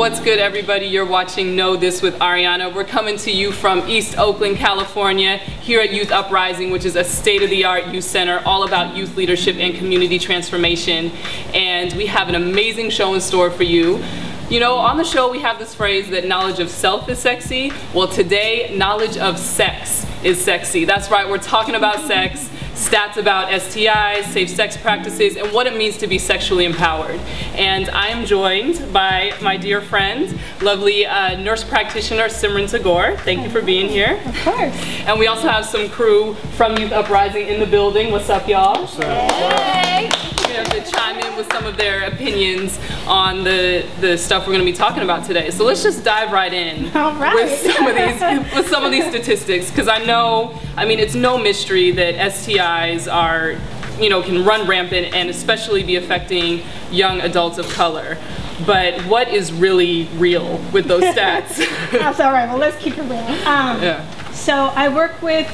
What's good, everybody? You're watching Know This with Ariana. We're coming to you from East Oakland, California, here at UpRising, which is a state-of-the-art youth center all about youth leadership and community transformation. And we have an amazing show in store for you. You know, on the show we have this phrase that knowledge of self is sexy. Well, today, knowledge of sex is sexy. That's right, we're talking about sex, stats about STIs, safe sex practices, and what it means to be sexually empowered. And I am joined by my dear friend, lovely Nurse Practitioner Simran Tagore. Thank you for being here. Of course. And we also have some crew from UpRising in the building. What's up, y'all? What's up? Hey. We're going to chime in with some of their opinions on the stuff we're going to be talking about today. So let's just dive right in with some of these statistics, because I mean, it's no mystery that STIs are, can run rampant and especially be affecting young adults of color. But what is really real with those stats? That's all right. Well, let's keep it real. Yeah. So I work with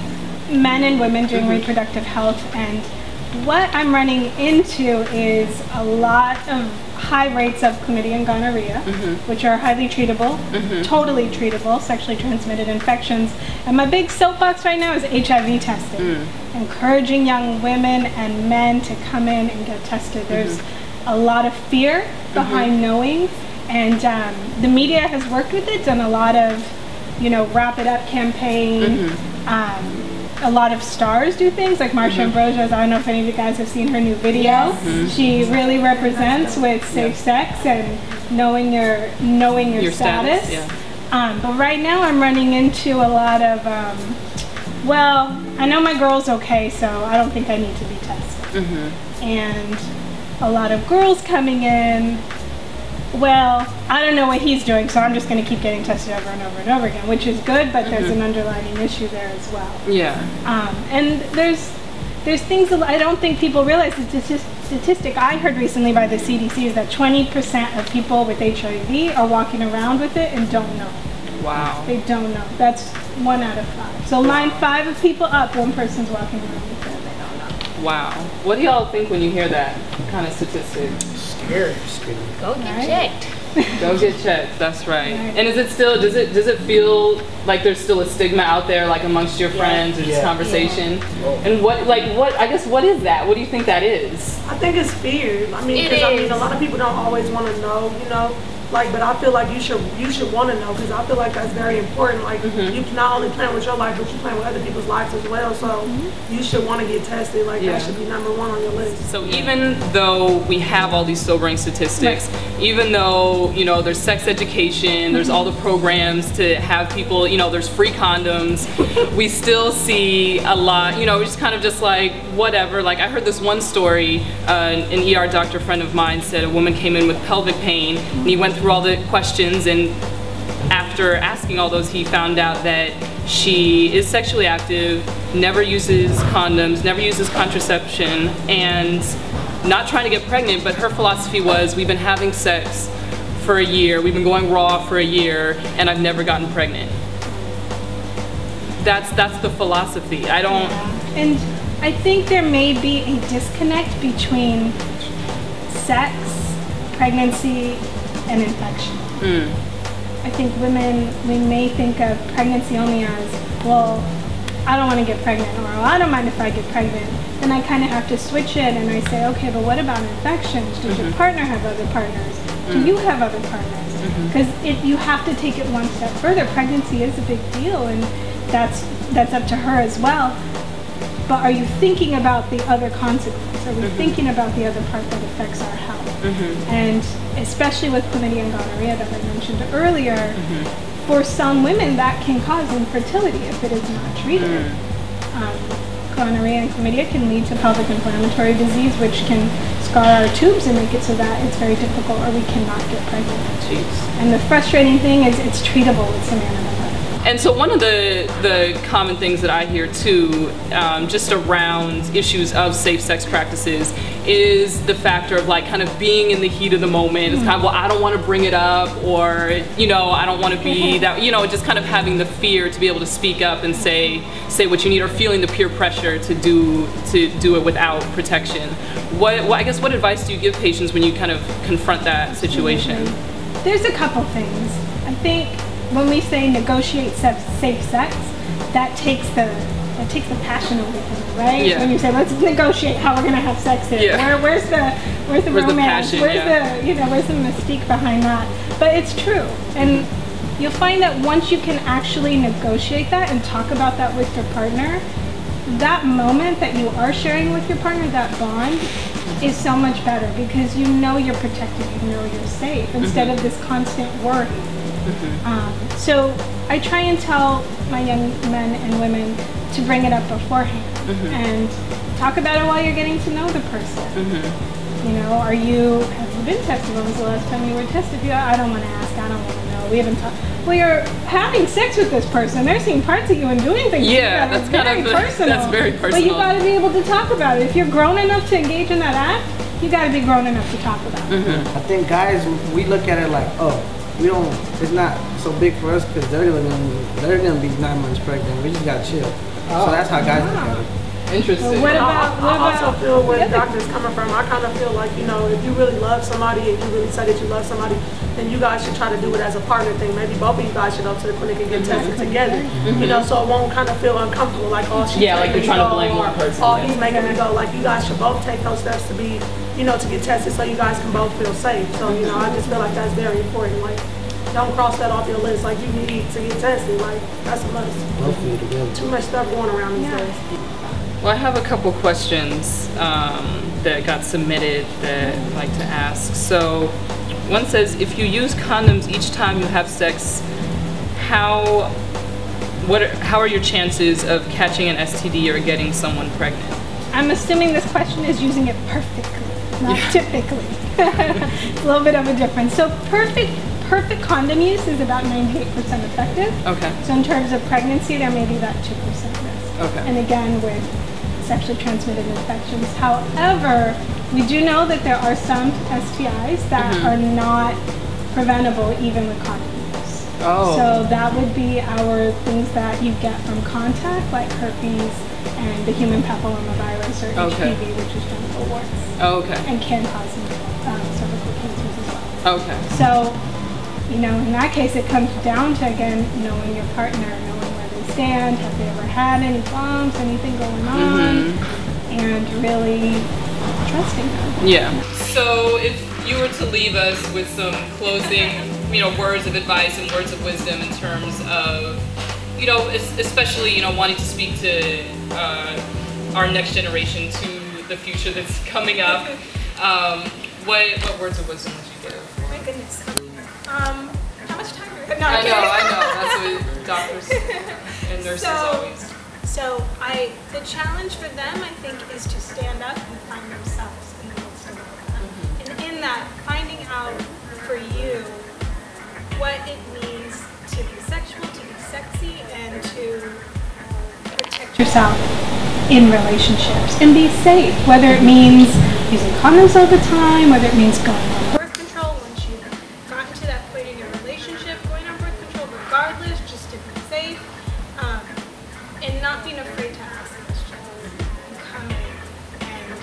men and women doing reproductive health, and what I'm running into is a lot of high rates of chlamydia and gonorrhea, which are highly treatable, totally treatable, sexually transmitted infections. And my big soapbox right now is HIV testing. Encouraging young women and men to come in and get tested. There's a lot of fear behind knowing, and the media has worked with it, done a lot of, wrap it up campaign. A lot of stars do things, like Marsha Ambrosius. I don't know if any of you guys have seen her new video. Yes. She really represents with safe sex and knowing your status. Yeah. But right now I'm running into a lot of, well, I know my girl's okay, so I don't think I need to be tested. And a lot of girls coming in, well, I don't know what he's doing, so I'm just going to keep getting tested over and over and over again, which is good, but there's an underlying issue there as well. Yeah. And there's things that I don't think people realize. The statistic I heard recently by the CDC is that 20% of people with HIV are walking around with it and don't know. Wow. They don't know. That's 1 out of 5. So line 5 of people up, 1 person's walking around with it and they don't know. Wow. What do y'all think when you hear that kind of statistic? Scary. Go get checked. Go get checked. That's right. And is it still? Does it feel like there's still a stigma out there, like amongst your friends or just conversation? And what I guess what is that? What do you think that is? I think it's fear. I mean, a lot of people don't always want to know, but I feel like you should want to know, because I feel like that's very important. Like you can not only plan with your life, but you plan with other people's lives as well. So you should want to get tested. Like that should be #1 on your list. So even though we have all these sobering statistics, even though there's sex education, there's all the programs to have people, there's free condoms, we still see a lot. We're just kind of just like whatever. Like I heard this one story. An ER doctor friend of mine said a woman came in with pelvic pain, and he went through all the questions, and after asking all those, he found out that she is sexually active, never uses condoms, never uses contraception, and not trying to get pregnant, but her philosophy was, we've been having sex for a year, we've been going raw for a year, and I've never gotten pregnant. That's the philosophy. I don't... And I think there may be a disconnect between sex, pregnancy, and infection. I think women, we may think of pregnancy only as, well, I don't want to get pregnant, or I don't mind if I get pregnant. Then I kind of have to switch it and I say, okay, but what about infections? Does your partner have other partners? Do you have other partners? Because you have to take it one step further. Pregnancy is a big deal, and that's up to her as well. But are you thinking about the other consequence? Are we thinking about the other part that affects our health? And especially with chlamydia and gonorrhea that I mentioned earlier, for some women that can cause infertility if it is not treated. Gonorrhea and chlamydia can lead to pelvic inflammatory disease, which can scar our tubes and make it so that it's very difficult, or we cannot get pregnant. Jeez. And the frustrating thing is it's treatable with some antibiotics. And so one of the common things that I hear too, just around issues of safe sex practices, is the factor of like kind of being in the heat of the moment. It's kind of, well, I don't want to bring it up, or I don't want to be that, just kind of having the fear to be able to speak up and say what you need, or feeling the peer pressure to do it without protection. I guess what advice do you give patients when you kind of confront that situation? There's a couple things. I think when we say negotiate safe sex, that takes the passion away from it, right? Yeah. When you say let's negotiate how we're gonna have sex here, Yeah. where's the romance? passion, where's the mystique behind that? But it's true, and you'll find that once you can actually negotiate that and talk about that with your partner, that moment that you are sharing with your partner, that bond, is so much better because you know you're protected, you know you're safe, instead of this constant worry. So I try and tell my young men and women to bring it up beforehand and talk about it while you're getting to know the person. You know, have you been tested? When was the last time you were tested? I don't want to ask, I don't want to know. We haven't talked. Well, you're having sex with this person. They're seeing parts of you and doing things. Yeah, that's very personal. That's very personal. But you got to be able to talk about it. If you're grown enough to engage in that act, you got to be grown enough to talk about it. I think guys, we look at it like, oh, it's not so big for us because they're gonna be 9 months pregnant. We just gotta chill. So that's how guys look at it. Interesting. What I also about feel where the doctor's coming from. I kind of feel like, you know, if you really love somebody and you really say that you love somebody, then you guys should try to do it as a partner thing. Maybe both of you guys should go to the clinic and get tested together. You know, so it won't kind of feel uncomfortable. Like, oh, she's like you're trying to blame one person. Oh, he's making me go. Like, you guys should both take those steps to be, you know, to get tested so you guys can both feel safe. So, you know, I just feel like that's very important. Like, don't cross that off your list. Like, you need to get tested. Like, that's a must. Both of you together. Too much stuff going around these days. Well, I have a couple questions that got submitted that I'd like to ask. So, one says, if you use condoms each time you have sex, how are your chances of catching an STD or getting someone pregnant? I'm assuming this question is using it perfectly, not typically. It's a little bit of a difference. So perfect condom use is about 98% effective. Okay. So in terms of pregnancy, there may be that 2% risk. Okay. And again, with sexually transmitted infections. However, we do know that there are some STIs that are not preventable even with condom use. Oh. So that would be our things that you get from contact, like herpes and the human papillomavirus or HPV, which is genital warts. Okay. And can cause cervical cancers as well. Okay. So, you know, in that case, it comes down to, again, knowing your partner, knowing where they stand, have they ever had any bumps, anything going on, and really trusting them. Yeah. So if you were to leave us with some closing, you know, words of advice and words of wisdom in terms of, you know, especially, you know, wanting to speak to our next generation, to the future that's coming up, what words of wisdom would you give? Oh my goodness. How much time do we have? No, I know. That's what doctors and nurses always. So the challenge for them, I think, is to stand up and find themselves in the midst of all that. And in that, finding out for you what it means to be sexual, to be sexy, and to protect Yourself in relationships and be safe, whether it means using condoms all the time, whether it means going on birth control once you've gotten to that point in your relationship, going on birth control regardless, just to be safe, and not being afraid to ask questions and come in and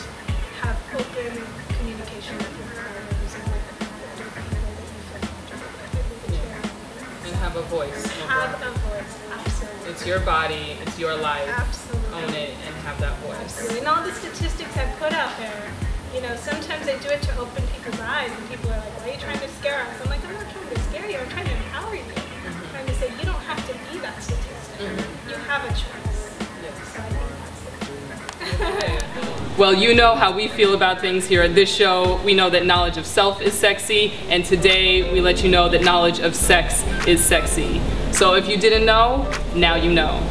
have open communication with your partners and with the people that you feel comfortable with. And have a voice. Have a voice, absolutely. It's your body, it's your life. Absolutely. Own it and have that voice. Absolutely. And all the statistics I put out there, you know, sometimes I do it to open people's eyes, and people are like, why are you trying to scare us? I'm like, I'm not trying to scare you, I'm trying to empower you. I'm trying to say, you don't have to be that statistic. You have a choice. So I think that's the truth. Well, you know how we feel about things here at this show. We know that knowledge of self is sexy, and today we let you know that knowledge of sex is sexy. So if you didn't know, now you know.